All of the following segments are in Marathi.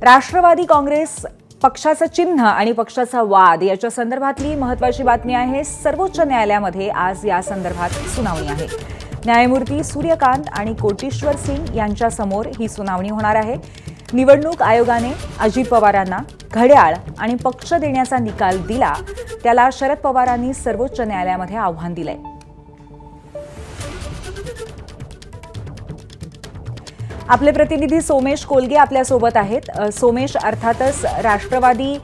राष्ट्रवादी काँग्रेस पक्षाचं चिन्ह आणि पक्षाचा वाद याच्या संदर्भातली महत्त्वाची बातमी आहे। सर्वोच्च न्यायालयामध्ये आज या संदर्भात सुनावणी आहे। न्यायमूर्ती सूर्यकांत आणि कोटेश्वर सिंग यांच्या समोर ही सुनावणी होणार आहे। निवडणूक आयोगाने अजित पवारांना घड्याळ आणि पक्ष देण्याचा निकाल दिला, त्याला शरद पवारांनी सर्वोच्च न्यायालयामध्ये आव्हान दिलंय। आपले प्रतिनिधी सोमेश कोलगे आपल्या सोबत आहेत। सोमेश, अर्थातच राष्ट्रवादी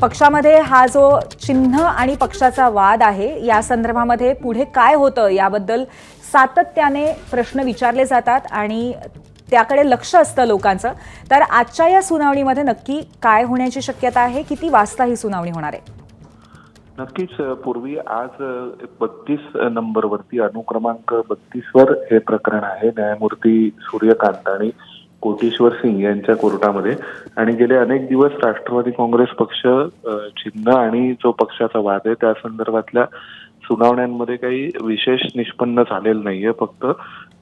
पक्षामध्ये हा जो चिन्ह आणि पक्षाचा वाद आहे या संदर्भामध्ये पुढे काय होतं याबद्दल सातत्याने प्रश्न विचारले जातात आणि त्याकडे लक्ष असतं लोकांचं। तर आजच्या या सुनावणीमध्ये नक्की काय होण्याची शक्यता आहे? किती वाजता ही सुनावणी होणार आहे? नक्कीच पूर्वी आज 32 नंबरवरती अनुक्रमांक 32 वर हे प्रकरण आहे न्यायमूर्ती सूर्यकांत आणि कोटेश्वर सिंग यांच्या कोर्टामध्ये। आणि गेले अनेक दिवस राष्ट्रवादी काँग्रेस पक्ष चिन्ह आणि जो पक्षाचा वाद आहे त्या संदर्भातल्या सुनावण्यांमध्ये काही विशेष निष्पन्न झालेलं नाहीये। फक्त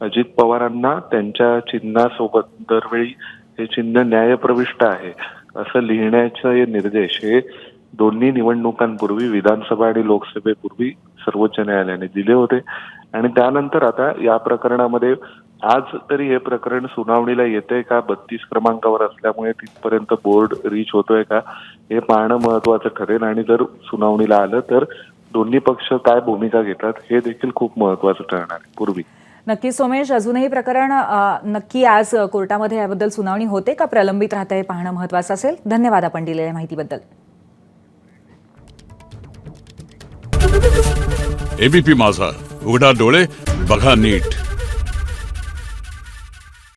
अजित पवारांना त्यांच्या चिन्हासोबत दरवेळी हे चिन्ह न्यायप्रविष्ट आहे असं लिहिण्याचे निर्देश हे दोन्ही निवडणुकांपूर्वी विधानसभा आणि लोकसभेपूर्वी सर्वोच्च न्यायालयाने दिले होते। आणि त्यानंतर आता या प्रकरणामध्ये आज तरी हे प्रकरण सुनावणीला येतंय का, 32 क्रमांकावर असल्यामुळे तिथपर्यंत बोर्ड रीच होतोय का हे पाहणं महत्वाचं ठरेल। आणि जर सुनावणीला आलं तर दोन्ही पक्ष काय भूमिका घेतात हे देखील खूप महत्वाचं ठरणार आहे। पूर्वी नक्की सोमेश, अजूनही प्रकरण नक्की आज कोर्टामध्ये याबद्दल सुनावणी होते का प्रलंबित राहते हे पाहणं महत्वाचं असेल। धन्यवाद आपण दिलेल्या माहितीबद्दल। एबीपी माझा, उघडा डोळे बघा नीट।